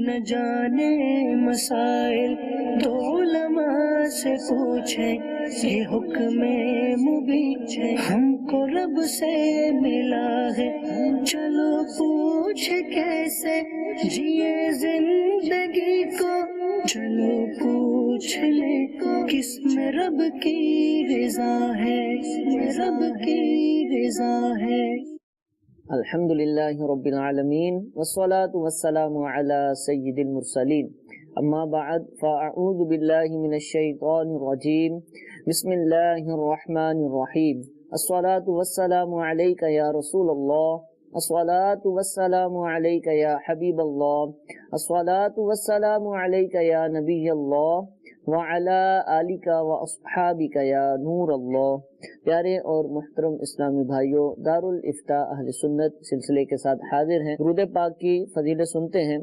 نہ جانے مسائل تو علماء سے پوچھے، یہ حکم مبین ہے ہم کو رب سے ملا ہے، چلو پوچھ کیسے جیے زندگی کو، چلو پوچھ لے کس میں رب کی رضا ہے، رب کی رضا ہے۔ الحمدللہ رب العالمین والصلاة والسلام علی سید المرسلین، اما بعد فاعوذ باللہ من الشیطان الرجیم، بسم اللہ الرحمن الرحیم، الصلاة والسلام علیک یا رسول اللہ، الصلاة والسلام علیک یا حبیب اللہ، الصلاة والسلام علیک یا نبی اللہ، وعلی آلک واصحابک یا نور اللہ۔ پیارے اور محترم اسلامی بھائیوں، دارالافتاء اہل سنت سلسلے کے ساتھ حاضر ہیں۔ درود پاک کی فضیلت سنتے ہیں۔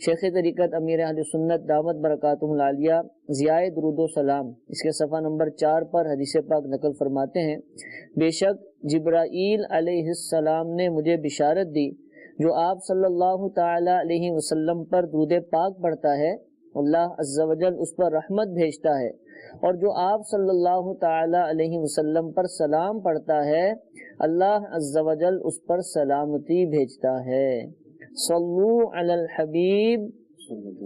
شیخ طریقت امیر اہل سنت دامت برکاتہ العالیہ ضیاء درود و سلام اس کے صفحہ نمبر 4 پر حدیث پاک نقل فرماتے ہیں، بے شک جبرائیل علیہ السلام نے مجھے بشارت دی، جو آپ صلی اللہ تعالی علیہ وسلم پر درود پاک پڑھتا ہے اللہ عز و جل اس پر رحمت بھیجتا ہے، اور جو آپ صلی اللہ تعالی علیہ وسلم پر سلام پڑھتا ہے اللہ عز و جل اس پر سلامتی بھیجتا ہے۔ صلو علی الحبیب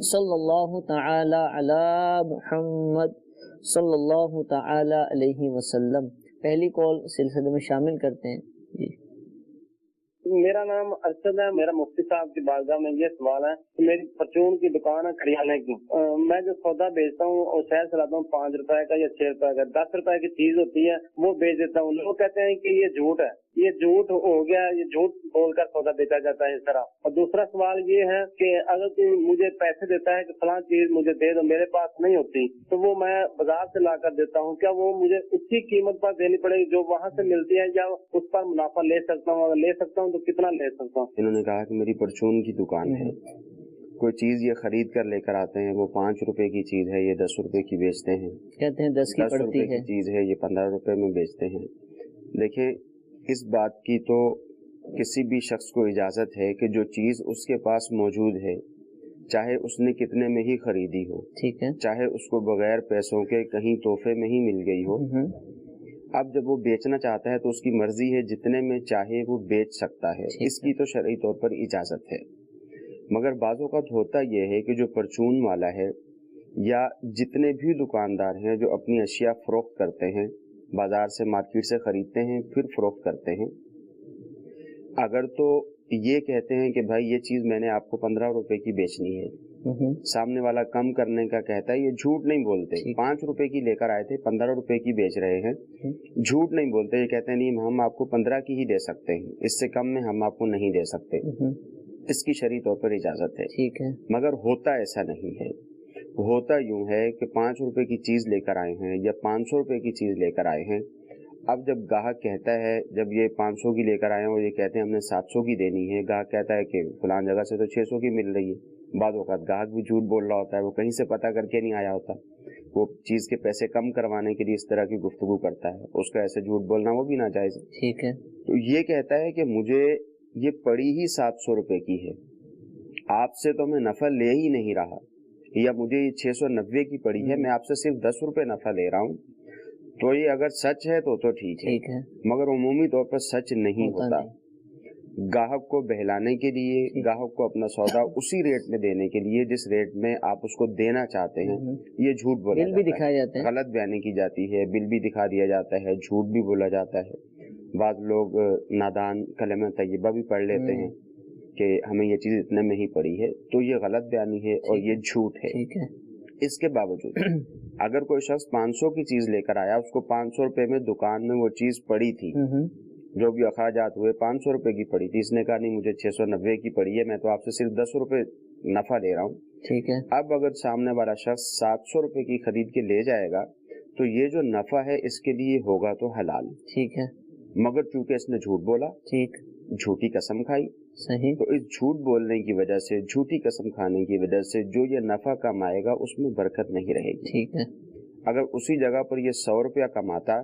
صلی اللہ تعالی علی محمد صلی اللہ تعالی علیہ وسلم۔ پہلی کال سلسلے میں شامل کرتے ہیں۔ جی میرا نام ارشد ہے، میرا مفتی صاحب کی بارگاہ میں یہ سوال ہے کہ میری پرچون کی دکان ہے کھڑیانے کی، میں جو سودا بیچتا ہوں اور شہر سے لاتا ہوں 5 روپے کا یا 6 روپے کا، 10 روپے کی چیز ہوتی ہے وہ بیچ دیتا ہوں۔ لوگ کہتے ہیں کہ یہ جھوٹ ہے، یہ جھوٹ ہو گیا، یہ جھوٹ بول کر سودا بیچا جاتا ہے اس طرح۔ اور دوسرا سوال یہ ہے کہ اگر کوئی مجھے پیسے دیتا ہے کہ فلاں چیز مجھے دے دو، میرے پاس نہیں ہوتی تو وہ میں بازار سے لا کر دیتا ہوں، کیا وہ مجھے اسی قیمت پر دینی پڑے گی جو وہاں سے ملتی ہے، یا اس پر منافع لے سکتا ہوں؟ اگر لے سکتا ہوں تو کتنا لے سکتا ہوں؟ انہوں نے کہا کہ میری پرچون کی دکان ہے، کوئی چیز یہ خرید کر لے کر آتے ہیں، وہ 5 روپے کی چیز ہے یہ 10 روپے کی بیچتے ہیں، کہتے ہیں 10 روپے کی چیز ہے یہ 15 روپے میں بیچتے ہیں۔ دیکھیں اس بات کی تو کسی بھی شخص کو اجازت ہے کہ جو چیز اس کے پاس موجود ہے چاہے اس نے کتنے میں ہی خریدی ہو، ٹھیک ہے، چاہے اس کو بغیر پیسوں کے کہیں تحفے میں ہی مل گئی ہو، اب جب وہ بیچنا چاہتا ہے تو اس کی مرضی ہے جتنے میں چاہے وہ بیچ سکتا ہے، اس کی تو شرعی طور پر اجازت ہے۔ مگر بعض اوقات ہوتا یہ ہے کہ جو پرچون والا ہے یا جتنے بھی دکاندار ہیں جو اپنی اشیاء فروخت کرتے ہیں، بازار سے مارکیٹ سے خریدتے ہیں پھر فروخت کرتے ہیں، اگر تو یہ کہتے ہیں کہ بھائی یہ چیز میں نے آپ کو 15 روپے کی بیچنی ہے، سامنے والا کم کرنے کا کہتا ہے، یہ جھوٹ نہیں بولتے، 5 روپے کی لے کر آئے تھے 15 روپے کی بیچ رہے ہیں، جھوٹ نہیں بولتے، یہ کہتے ہیں نہیں ہم آپ کو 15 کی ہی دے سکتے ہیں، اس سے کم میں ہم آپ کو نہیں دے سکتے، اس کی شرعی طور پر اجازت ہے۔ ٹھیک ہے، مگر ہوتا ایسا نہیں ہے، ہوتا یوں ہے کہ 5 روپے کی چیز لے کر آئے ہیں یا 500 روپے کی چیز لے کر آئے ہیں، اب جب گاہک کہتا ہے، جب یہ 500 کی لے کر آئے ہیں اور یہ کہتے ہیں ہم نے 700 کی دینی ہے، گاہک کہتا ہے کہ فلان جگہ سے تو 600 کی مل رہی ہے، بعض اوقات گاہک بھی جھوٹ بول رہا ہوتا ہے، وہ کہیں سے پتہ کر کے نہیں آیا ہوتا، وہ چیز کے پیسے کم کروانے کے لیے اس طرح کی گفتگو کرتا ہے، اس کا ایسے جھوٹ بولنا وہ بھی ناجائز ہے۔ ٹھیک ہے، تو یہ کہتا ہے کہ مجھے یہ پڑی ہی 700 روپے کی ہے، آپ سے تو میں نفع لے ہی نہیں رہا، یا مجھے یہ 690 کی پڑی ہے، میں آپ سے صرف 10 روپے نفع لے رہا ہوں، تو یہ اگر سچ ہے تو ٹھیک ہے، مگر عمومی طور پر سچ نہیں ہوتا۔ گاہک کو بہلانے کے لیے، گاہک کو اپنا سودا اسی ریٹ میں دینے کے لیے جس ریٹ میں آپ اس کو دینا چاہتے ہیں، یہ جھوٹ بولا جاتا ہے، غلط بیانی کی جاتی ہے، بل بھی دکھا دیا جاتا ہے، جھوٹ بھی بولا جاتا ہے۔ بعض لوگ نادان کلمہ طیبہ بھی پڑھ لیتے ہیں کہ ہمیں یہ چیز اتنے میں ہی پڑی ہے، تو یہ غلط بیانی ہے اور یہ جھوٹ ہے۔ اس کے باوجود اگر کوئی شخص 500 کی چیز لے کر آیا، اس کو 500 روپے میں دکان میں وہ چیز پڑی تھی، جو بھی اخراجات ہوئے 500 روپے کی پڑی تھی، اس نے کہا نہیں مجھے 690 کی پڑی ہے، میں تو آپ سے صرف 10 روپے نفع لے رہا ہوں، ٹھیک ہے، اب اگر سامنے والا شخص 700 روپے کی خرید کے لے جائے گا تو یہ جو نفع ہے اس کے لیے ہوگا تو حلال، ٹھیک ہے، مگر چونکہ اس نے جھوٹ بولا، ٹھیک، جھوٹی قسم کھائی، صحیح، تو اس جھوٹ بولنے کی وجہ سے، جھوٹی قسم کھانے کی وجہ سے جو یہ نفع کمائے گا اس میں برکت نہیں رہے گی۔ ٹھیک ہے، اگر اسی جگہ پر یہ 100 روپیہ کماتا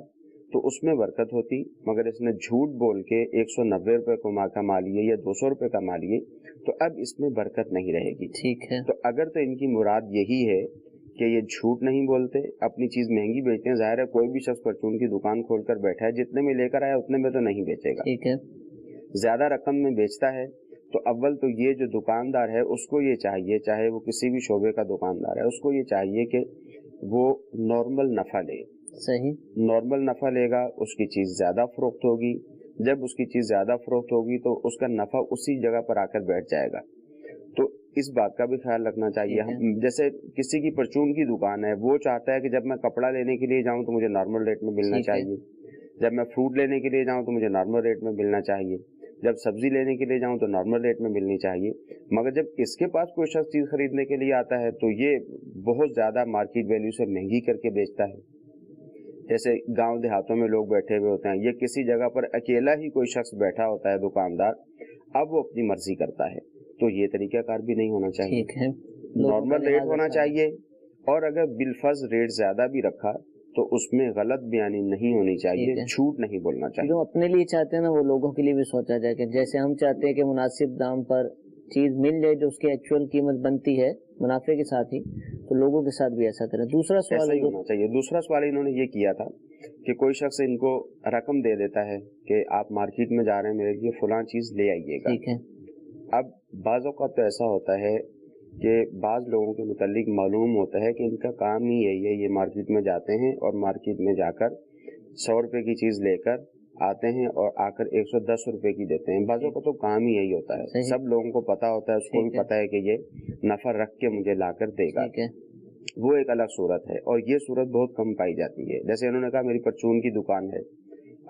तो उसमें बरकत होती, मगर इसने झूठ बोल के 190 रुपए को कमा लिए या 200 रुपए कमा लिए, तो अब इसमें बरकत नहीं रहेगी। ठीक है। तो अगर तो इनकी मुराद यही है कि ये झूठ नहीं बोलते, अपनी चीज महंगी बेचते हैं, जाहिर है कोई भी शख्स परचून की दुकान खोलकर बैठा है, जितने में लेकर आया उतने में तो नहीं बेचेगा। ठीक है। ज्यादा रकम में बेचता है तो अव्वल तो ये जो दुकानदार है उसको ये चाहिए, चाहे वो किसी भी शोबे का दुकानदार है, उसको ये चाहिए कि वो नॉर्मल नफा ले। सही। नॉर्मल नफा लेगा, उसकी चीज ज्यादा फरोख्त होगी। जब उसकी चीज ज्यादा फरोख्त होगी तो उसका नफा उसी जगह पर आकर बैठ जाएगा। तो इस बात का भी ख्याल रखना चाहिए। हम जैसे किसी की परचून की दुकान है, वो चाहता है कि जब मैं कपड़ा लेने के लिए जाऊं तो मुझे नॉर्मल रेट में मिलना चाहिए, जब मैं फ्रूट लेने के लिए जाऊं तो मुझे नॉर्मल रेट में मिलना चाहिए, जब सब्जी लेने के लिए जाऊं तो नॉर्मल रेट में मिलनी चाहिए। मगर जब इसके पास कोई शख्स चीज खरीदने के लिए आता है तो ये बहुत ज्यादा मार्केट वैल्यू से महंगी करके बेचता है। जैसे गांव देहातों में लोग बैठे हुए होते हैं, ये किसी जगह पर अकेला ही कोई शख्स बैठा होता है दुकानदार, अब वो अपनी मर्जी करता है, तो ये तरीकाकार भी नहीं होना चाहिए। ठीक है। नॉर्मल रेट होना चाहिए, और अगर बिलफर्ज रेट ज्यादा भी रखा तो उसमें गलत बयानी नहीं होनी चाहिए, झूठ नहीं बोलना चाहिए। जो अपने लिए चाहते हैं ना वो लोगों के लिए भी सोचा जाए कि जैसे हम चाहते हैं कि मुनासिब दाम पर चीज मिल जाए जो उसकी एक्चुअल कीमत बनती है मुनाफे के साथ ही, तो लोगों के साथ भी ऐसा करें। दूसरा सवाल ही होना चाहिए। दूसरा सवाल इन्होंने ये किया था कि कोई शख्स इनको रकम दे देता है कि आप मार्केट में जा रहे हैं, मेरे लिए फलां चीज ले आइएगा। ठीक है। अब बाज़ औक़ात तो ऐसा होता है कि बाज़ लोगों के मुतालिक मालूम होता है कि इनका काम ही यही है, ये मार्केट में जाते हैं और मार्केट में जाकर 100 रुपए की चीज लेकर आते हैं और आकर 110 रुपए की देते हैं। बाज़ औक़ात तो काम ही यही होता है, सब लोगों को पता होता है, उसको भी पता है कि ये नफा रख के मुझे लाकर देगा। वो एक अलग सूरत है, और ये सूरत बहुत कम पाई जाती है। जैसे इन्होंने कहा मेरी परचून की दुकान है,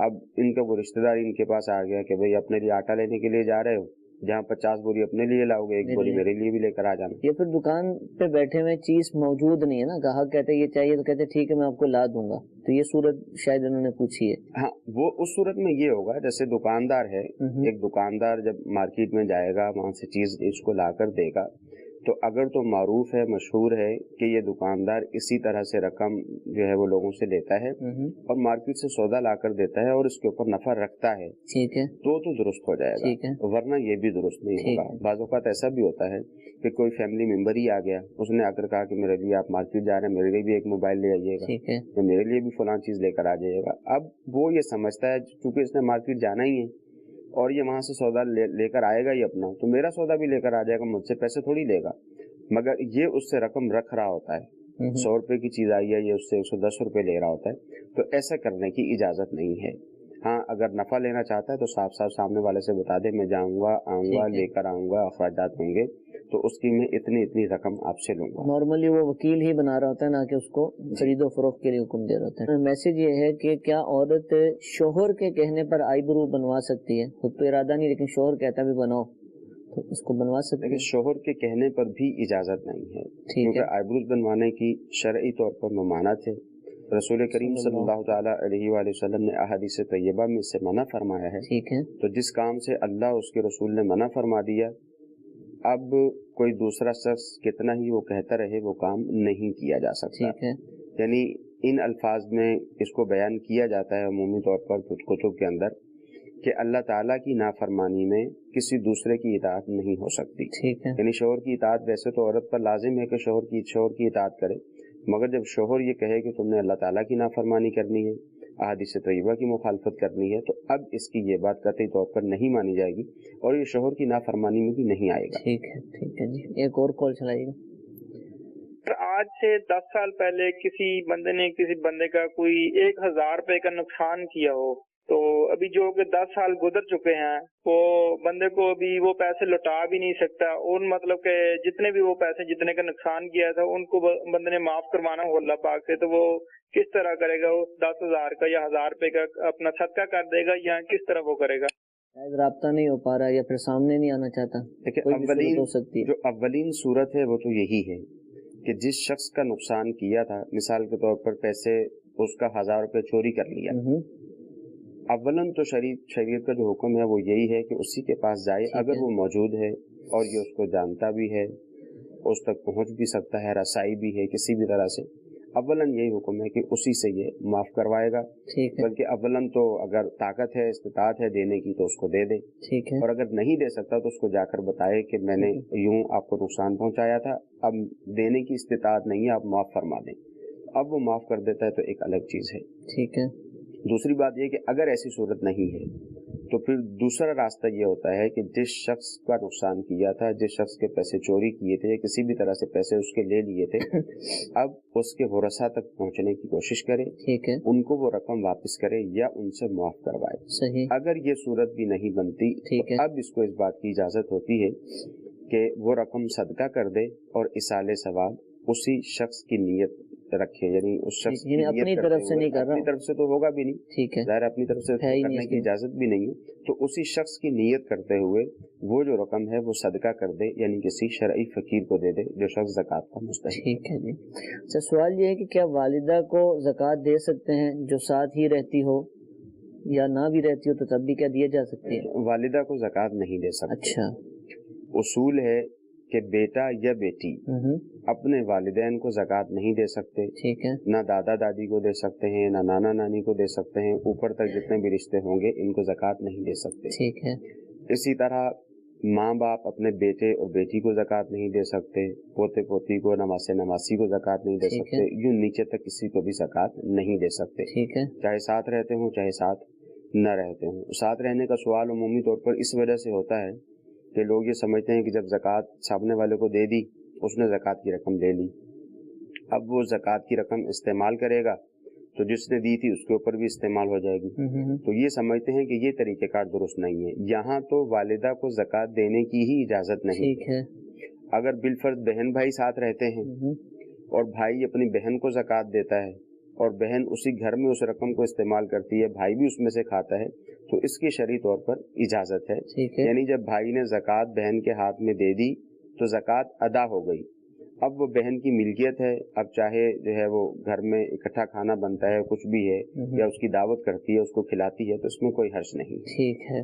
अब इनका वो रिश्तेदार इनके पास आ गया कि भाई अपने लिए आटा लेने के लिए जा रहे हो, जहाँ 50 बोरी अपने लिए लाओगे, एक बोरी मेरे लिए भी लेकर आ जाना। ये फिर दुकान पे बैठे हुए चीज मौजूद नहीं है ना, ग्राहक कहते ये चाहिए तो कहते ठीक है मैं आपको ला दूंगा, तो ये सूरत शायद इन्होंने पूछी है। हाँ, वो उस सूरत में ये होगा जैसे दुकानदार है, एक दुकानदार जब मार्केट में जाएगा वहां से चीज इसको लाकर देगा, तो अगर तो मारूफ है, मशहूर है कि ये दुकानदार इसी तरह से रकम जो है वो लोगों से लेता है और मार्केट से सौदा लाकर देता है और इसके ऊपर नफा रखता है, ठीक है, तो दुरुस्त हो जाएगा। ठीक है। वरना ये भी दुरुस्त नहीं होगा। बाज़ औक़ात ऐसा भी होता है कि कोई फैमिली मेंबर ही आ गया, उसने आकर कहा कि मेरे लिए आप मार्केट जा रहे हैं, मेरे लिए भी एक मोबाइल ले आइएगा, या मेरे लिए भी फलां चीज लेकर आ जाइएगा। अब वो ये समझता है क्योंकि इसने मार्केट जाना ही है और ये वहां से सौदा लेकर आएगा ही अपना, तो मेरा सौदा भी लेकर आ जाएगा, मुझसे पैसे थोड़ी लेगा। मगर ये उससे रकम रख रहा होता है, 100 रुपए की चीज आई है, ये उससे 110 रुपए ले रहा होता है, तो ऐसा करने की इजाजत नहीं है। हाँ, अगर नफा लेना चाहता है तो साफ साफ सामने वाले से बता दे, मैं जाऊंगा, आऊंगा, लेकर आऊंगा, अखराजात होंगे तो उसकी मैं इतनी रकम आपसे लूंगा। नॉर्मली वो वकील ही बना रहा होता है, ना कि उसको खरीदो फरोख्त के लिए हुक्म दे रहा होता है। मैसेज ये है कि क्या औरत शोहर के कहने पर आईब्रो बनवा सकती है? खुद तो इरादा नहीं, लेकिन शोहर कहता भी बनाओ तो उसको बनवा सकते हैं। शोहर के कहने पर भी इजाजत नहीं है, क्योंकि आईब्रोज बनवाने की शरई तौर पर ममानत है। रसूल करीम सल्लल्लाहु तआला अलैहि वसल्लम ने अहादीस तैयबा में से मना फरमाया है। ठीक है। तो जिस काम से अल्लाह उसके रसूल ने मना फरमा दिया, अब कोई दूसरा शख्स कितना ही वो कहता रहे वो काम नहीं किया जा सकता। ठीक है। यानी इन अल्फाज में इसको बयान किया जाता है अमूमी तौर पर कुछ कुतुब के अंदर कि अल्लाह ताला की नाफरमानी में किसी दूसरे की इताअत नहीं हो सकती। ठीक है। यानी शोहर की इताअत वैसे तो औरत पर लाजिम है कि शोहर की इताअत करे, मगर जब शोहर ये कहे कि तुमने अल्लाह ताला की नाफरमानी करनी है, अहादीस तैयबा की मुखालफत करनी है, तो अब इसकी ये बात कतई तौर पर नहीं मानी जाएगी और ये शोहर की नाफरमानी में भी नहीं आएगा। ठीक है जी। एक और कॉल चलाइएगा। आज से 10 साल पहले किसी बंदे ने किसी बंदे का कोई 1000 रुपए का नुकसान किया हो, तो अभी जो कि 10 साल गुजर चुके हैं, वो बंदे को अभी वो पैसे लौटा भी नहीं सकता, और मतलब के जितने भी वो पैसे जितने का नुकसान किया था उनको बंदे ने माफ करवाना हो अल्लाह पाक से, तो वो किस तरह करेगा? वो 10,000 का या 1000 रुपए का अपना सदका कर देगा या किस तरह वो करेगा? शायद राब्ता नहीं हो पा रहा या फिर सामने नहीं आना चाहता। देखिए, हो सकती है। जो अव्वलीन सूरत है वो तो यही है कि जिस शख्स का नुकसान किया था, मिसाल के तौर पर पैसे उसका 1000 रुपए चोरी कर लिया, अव्वलन तो शरीयत का जो हुक्म है वो यही है कि उसी के पास जाए, अगर वो मौजूद है और ये उसको जानता भी है, उस तक पहुंच भी सकता है, रसाई भी है किसी भी तरह से, अव्वलन यही हुक्म है कि उसी से ये माफ करवाएगा, ठीक है, बल्कि अव्वलन तो अगर ताकत है, इस्तिताअत है देने की तो उसको दे दे, ठीक है, और अगर नहीं दे सकता तो उसको जाकर बताए कि मैंने यूं आपको नुकसान पहुंचाया था, अब देने की इस्तिताअत नहीं है, आप माफ फरमा दें। अब वो माफ कर देता है तो एक अलग चीज है। ठीक है, दूसरी बात ये कि अगर ऐसी सूरत नहीं है तो फिर दूसरा रास्ता ये होता है कि जिस शख्स का नुकसान किया था, जिस शख्स के पैसे चोरी किए थे या किसी भी तरह से पैसे उसके ले लिए थे, अब उसके वरसा तक पहुंचने की कोशिश करे, ठीक है, उनको वो रकम वापस करे या उनसे माफ करवाए। सही, अगर ये सूरत भी नहीं बनती ठीक है, तो अब इसको इस बात की इजाजत होती है कि वो रकम सदका कर दे और इसाले सवाब उसी शख्स की नीयत रखे, यानी उस शख्स की यानी अपनी नीयत तरफ करते से हुए, नहीं कर रहा, अपनी तरफ से तो होगा भी नहीं, ठीक है, ज़ाहिर अपनी तरफ से है ही नहीं करने की इसमें। इजाजत भी नहीं है, तो उसी शख्स की नीयत करते हुए वो जो रकम है वो सदका कर दे, यानी किसी शरई फकीर को दे दे जो शख्स ज़कात का मुस्तहिक। ठीक है जी। अच्छा, सवाल ये है कि क्या वालिदा को ज़कात दे सकते हैं जो साथ ही रहती हो, या ना भी रहती हो तो तब भी क्या दिया जा सकती है? वालिदा को ज़कात नहीं दे सकते। अच्छा, उसूल है कि बेटा या बेटी हम्म, अपने वालिदैन को ज़कात नहीं दे सकते, ठीक है, ना दादा दादी को दे सकते हैं, ना नाना नानी को दे सकते हैं, ऊपर तक जितने भी रिश्ते होंगे इनको ज़कात नहीं दे सकते। ठीक है, इसी तरह माँ बाप अपने बेटे और बेटी को ज़कात नहीं दे सकते, पोते पोती को, नवासे नवासी को ज़कात नहीं दे ठीक सकते, यूं नीचे तक किसी को भी ज़कात नहीं दे सकते, ठीक है, चाहे साथ रहते हों चाहे साथ न रहते हों। साथ रहने का सवाल उमूमी तौर पर इस वजह से होता है कि लोग ये समझते हैं कि जब ज़कात सामने वाले को दे दी, उसने ज़कात की रकम ले ली, अब वो ज़कात की रकम इस्तेमाल करेगा तो जिसने दी थी उसके ऊपर भी इस्तेमाल हो जाएगी। तो ये समझते हैं कि ये तरीक़ेकार दुरुस्त नहीं है। यहाँ तो वालिदा को ज़कात देने की ही इजाज़त नहीं। ठीक है, अगर बिलफर्ज बहन भाई साथ रहते हैं और भाई अपनी बहन को ज़कात देता है और बहन उसी घर में उस रकम को इस्तेमाल करती है, भाई भी उसमें से खाता है, तो इसकी शरई तौर पर इजाज़त है। ठीक है, यानी जब भाई ने ज़कात बहन के हाथ में दे दी तो ज़कात अदा हो गई, अब वो बहन की मिल्कियत है, अब चाहे जो है वो घर में इकट्ठा खाना बनता है, कुछ भी है, या उसकी दावत करती है, उसको खिलाती है, तो इसमें कोई हर्ज नहीं। ठीक है।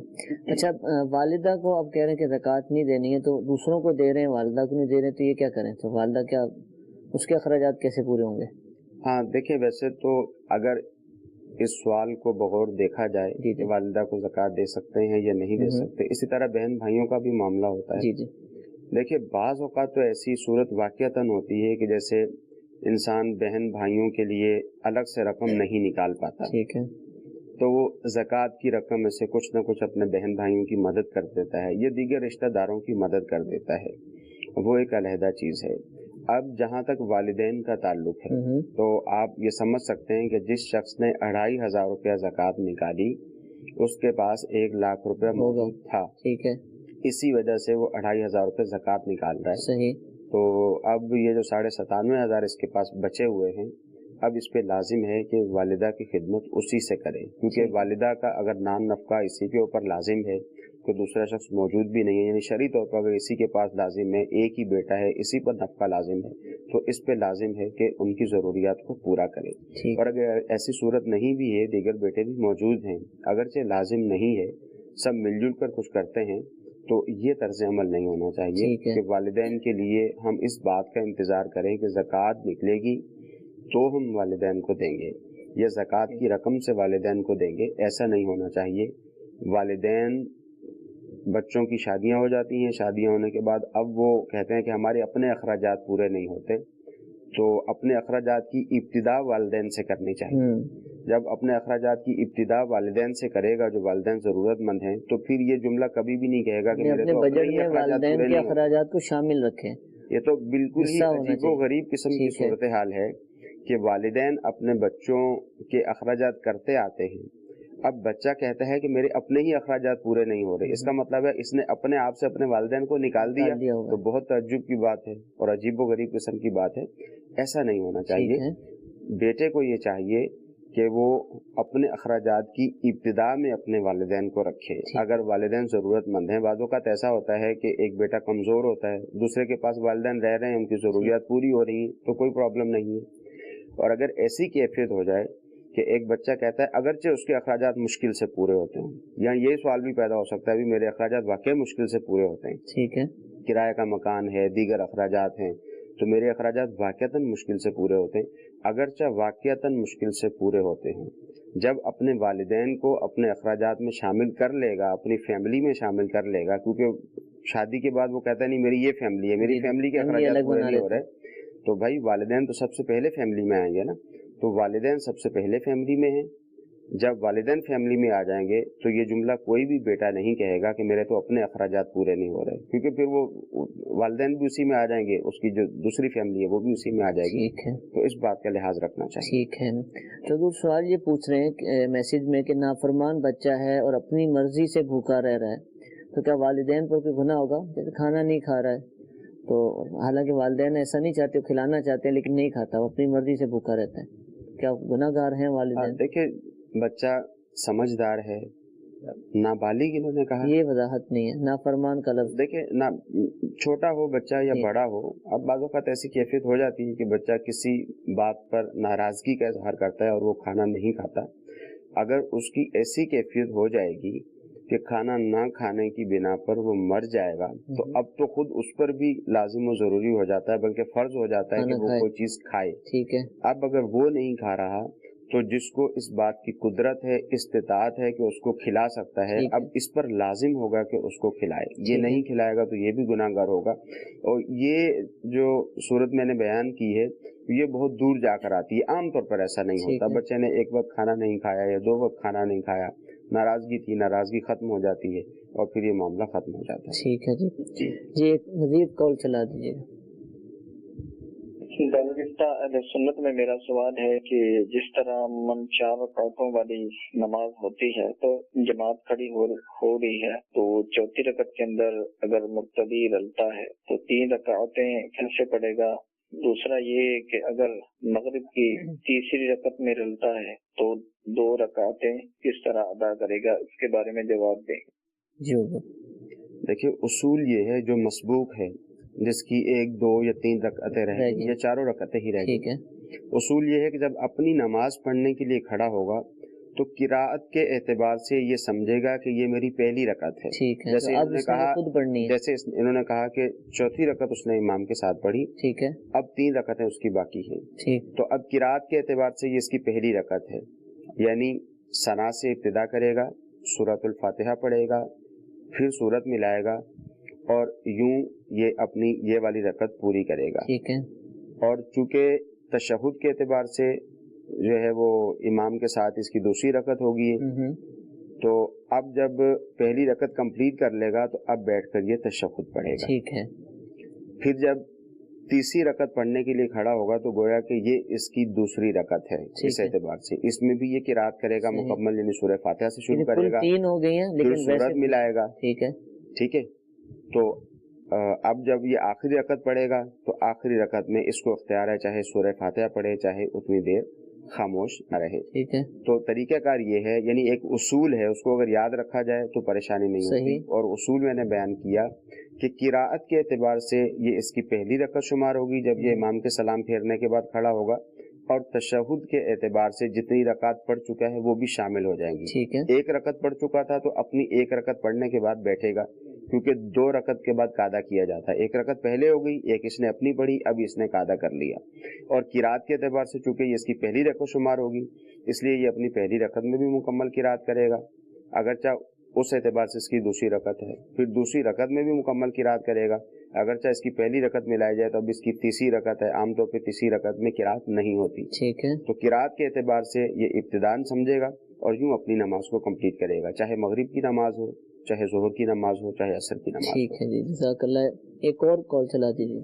अच्छा, वालिदा को आप कह रहे हैं कि ज़कात नहीं देनी है, तो दूसरों को दे रहे हैं, वालिदा को नहीं दे रहे हैं, तो ये क्या करें? तो वालिदा क्या, उसके अखराजात कैसे पूरे होंगे? हाँ देखिए, वैसे तो अगर इस सवाल को बगौर देखा जाए कि वालिदा को ज़कात दे सकते हैं या नहीं दे सकते, इसी तरह बहन भाइयों का भी मामला होता है। जी जी। देखिए, बाज़ औक़ात तो ऐसी सूरत वाक़ियतन होती है कि जैसे इंसान बहन भाइयों के लिए अलग से रकम नहीं निकाल पाता, ठीक है, तो वो ज़कात की रकम में से कुछ न कुछ अपने बहन भाइयों की मदद कर देता है, ये दीगर रिश्तेदारों की मदद कर देता है, वो एक अलहदा चीज़ है। अब जहाँ तक वालिदैन का ताल्लुक है, तो आप ये समझ सकते हैं कि जिस शख्स ने 2500 रुपया ज़कात निकाली, उसके पास 1 लाख रुपया मौजूद था। ठीक है, इसी वजह से वो 2500 रुपये ज़कात निकाल रहा है। सही। तो अब ये जो 97,500 इसके पास बचे हुए हैं, अब इस पे लाजिम है कि वालिदा की खिदमत उसी से करे, क्योंकि वालिदा का अगर नाम नफ़का इसी के ऊपर लाजिम है तो दूसरा शख्स मौजूद भी नहीं है, यानी शरई तौर पर अगर इसी के पास लाजिम है, एक ही बेटा है, इसी पर नफ़का लाजिम है, तो इस पे लाजिम है कि उनकी ज़रूरियात को पूरा करे। और अगर ऐसी सूरत नहीं भी है, दीगर बेटे भी मौजूद हैं, अगरचे लाजिम नहीं है, सब मिलजुल कर कुछ करते हैं, तो ये तर्ज अमल नहीं होना चाहिए कि वालिदैन के लिए हम इस बात का इंतज़ार करें कि ज़कात निकलेगी तो हम वालिदैन को देंगे या ज़कात की रकम से वालिदैन को देंगे, ऐसा नहीं होना चाहिए। वालिदैन बच्चों की शादियां हो जाती हैं, शादियां होने के बाद अब वो कहते हैं कि हमारे अपने अखराजात पूरे नहीं होते, तो अपने अखराजात की इब्तिदा वालिदैन से करनी चाहिए। जब अपने अखराजात की इब्तिदा वालिदैन से करेगा जो वालिदैन ज़रूरतमंद हैं, तो फिर ये जुमला कभी भी नहीं कहेगा कि मेरे तो बजट में वालिदैन के अखराजात को शामिल रखें। ये तो बिल्कुल ही अजीबो गरीब किस्म की सूरत हाल है कि वालिदैन अपने बच्चों के अखराजात करते आते हैं, अब बच्चा कहता है कि मेरे अपने ही अखराजात पूरे नहीं हो रहे, इसका मतलब है इसने अपने आप से अपने वालिदैन को निकाल दिया, तो बहुत तअज्जुब की बात है और अजीबो गरीब किस्म की बात है। ऐसा नहीं होना चाहिए। बेटे को ये चाहिए कि वो अपने अखराजात की इब्तिदा में अपने वालिदैन को रखे। अगर वालिदैन ज़रूरतमंद हैं, बाज़ औक़ात ऐसा होता है कि एक बेटा कमज़ोर होता है, दूसरे के पास वालिदैन रह रहे हैं, उनकी ज़रूरियात पूरी हो रही हैं, तो कोई प्रॉब्लम नहीं है। और अगर ऐसी कैफियत हो जाए कि एक बच्चा कहता है, अगरचे उसके अखराजात मुश्किल से पूरे होते हैं, या ये सवाल भी पैदा हो सकता है भी मेरे अखराजात वाकई मुश्किल से पूरे होते हैं, ठीक है, किराए का मकान है, दीगर अखराजात हैं, तो मेरे अखराजात वाक़यातन मुश्किल से पूरे होते हैं। अगरचे वाक़यातन मुश्किल से पूरे होते हैं, जब अपने वालिदैन को अपने अखराजात में शामिल कर लेगा, अपनी फैमिली में शामिल कर लेगा, क्योंकि शादी के बाद वो कहता है नहीं मेरी ये फैमिली है, मेरी फैमिली के अखराजात पूरे नहीं हो रहे, तो भाई वालिदैन तो सबसे पहले फैमिली में आएंगे ना। तो वालिदैन सबसे पहले फैमिली में हैं। जब वालिदैन फैमिली में आ जाएंगे तो ये जुमला कोई भी बेटा नहीं कहेगा कि मेरे तो अपने अखराजात पूरे नहीं हो रहे, क्योंकि फिर वो वालिदैन भी उसी में आ जाएंगे, उसकी जो दूसरी फैमिली है वो भी उसी में आ जाएगी। ठीक है, तो इस बात का लिहाज रखना चाहिए। ठीक है। तो दूसरा सवाल ये पूछ रहे हैं मैसेज में कि नाफरमान बच्चा है और अपनी मर्जी से भूखा रह रहा है, तो क्या वालिदैन पर कोई गुनाह होगा? जैसे खाना नहीं खा रहा है, तो हालांकि वालिदैन ऐसा नहीं चाहते, खिलाना चाहते हैं लेकिन नहीं खाता, वो अपनी मर्जी से भूखा रहता है, क्या गुनाहगार हैं वालिदैन? देखिए बच्चा समझदार है, नाबालिग इन्होंने कहा, ये वजाहत नहीं है, नाफरमान का लफ्ज। देखिए ना, छोटा हो बच्चा या बड़ा हो, अब बाज़ औक़ात ऐसी कैफियत हो जाती है कि बच्चा किसी बात पर नाराजगी का इजहार करता है और वो खाना नहीं खाता। अगर उसकी ऐसी कैफियत हो जाएगी कि खाना ना खाने की बिना पर वो मर जाएगा, तो अब तो खुद उस पर भी लाजिम और जरूरी हो जाता है, बल्कि फर्ज हो जाता है कि वो कोई चीज खाए। ठीक है। अब अगर वो नहीं खा रहा तो जिसको इस बात की कुदरत है, इस्तिताअत है कि उसको खिला सकता है, अब इस पर लाजिम होगा कि उसको खिलाए। ये नहीं खिलाएगा तो ये भी गुनाहगार होगा। और ये जो सूरत मैंने बयान की है ये बहुत दूर जाकर आती है, आमतौर पर ऐसा नहीं होता। बच्चे ने एक वक्त खाना नहीं खाया या 2 वक्त खाना नहीं खाया, नाराजगी थी, नाराजगी खत्म हो जाती है और फिर ये मामला खत्म हो जाता है। ठीक है जी, एक मजीद कॉल चला दीजिएगा। सुन्नत में मेरा सवाल है कि जिस तरह मन 4 रकातों वाली नमाज होती है तो जमात खड़ी हो रही है, तो चौथी रकत के अंदर अगर मुक्तदी रलता है तो 3 रकातें कैसे पड़ेगा? दूसरा ये कि अगर मगरिब की तीसरी रकत में रलता है तो 2 रकातें किस तरह अदा करेगा? इसके बारे में जवाब दें। जी देखिए उसूल ये है, जो मसबूक है जिसकी 1, 2 या 3 रकअतें रहेगी या 4 रकअतें ही रहेगी, उसूल ये है कि जब अपनी नमाज पढ़ने के लिए खड़ा होगा तो किराअत के एतबार से ये समझेगा कि ये मेरी पहली रकअत है। जैसे तो इन्होंने कहा, खुद पढ़नी है। जैसे इन्होंने कहा कि चौथी रकअत उसने इमाम के साथ पढ़ी, ठीक है, अब 3 रकअतें उसकी बाकी है, ठीक। तो अब किराअत के एतबार से ये इसकी पहली रकअत है, यानी सना से इब्तिदा करेगा, सूरतुल फातिहा पढ़ेगा, फिर सूरत मिलाएगा और यूं ये अपनी ये वाली रकअत पूरी करेगा। ठीक है। और चूंकि तशहुद के एतबार से जो है वो इमाम के साथ इसकी दूसरी रकअत होगी, तो अब जब पहली रकअत कंप्लीट कर लेगा तो अब बैठकर ये तशहुद पढ़ेगा। ठीक है। फिर जब तीसरी रकअत पढ़ने के लिए खड़ा होगा तो गोया कि ये इसकी दूसरी रकअत है, इस एतबार से इसमें भी ये किरात करेगा मुकम्मल, यानी सूरह फातिहा से शुरू करेगा, 3 हो गई हैं, लेकिन सूरत मिलाएगा। ठीक है, ठीक है। तो अब जब ये आखिरी रकअत पढ़ेगा तो आखिरी रकअत में इसको इख्तियार है, चाहे सूरह फातिहा पढ़े चाहे उतनी देर खामोश न रहे। ठीक है। तो तरीक़ाकार ये है, यानी एक उसूल है, उसको अगर याद रखा जाए तो परेशानी नहीं होती। और उसूल मैंने बयान किया कि किराअत के एतबार से ये इसकी पहली रकअत शुमार होगी जब ये इमाम के सलाम फेरने के बाद खड़ा होगा, और तशहुद के एतबार से जितनी रकात पढ़ चुका है वो भी शामिल हो जाएंगी। ठीक है। 1 रकत पढ़ चुका था तो अपनी 1 रकत पढ़ने के बाद बैठेगा, क्योंकि 2 रकत के बाद कादा किया जाता है। 1 रकत पहले हो गई, 1 इसने अपनी पढ़ी, अब इसने कादा कर लिया। और किरात के एतबार से चूंकि ये इसकी पहली रकत शुमार होगी, इसलिए ये अपनी पहली रकत में भी मुकम्मल किरात करेगा, अगरचा उस एतबार से इसकी दूसरी रकत है, फिर दूसरी रकत में भी मुकम्मल किरात करेगा, अगरचा इसकी पहली रकत मिलाई जाए तो अब इसकी तीसरी रकत है। आमतौर पे तीसरी रकत में किरात नहीं होती। ठीक है। तो किरात के एतबार से ये इब्तिदान समझेगा और यूं अपनी नमाज को कंप्लीट करेगा, चाहे मगरिब की नमाज हो, चाहे ज़ोहर की नमाज हो, चाहे असर की नमाज। ठीक है जी, जज़ाकल्लाह। एक और कॉल चला दीजिए।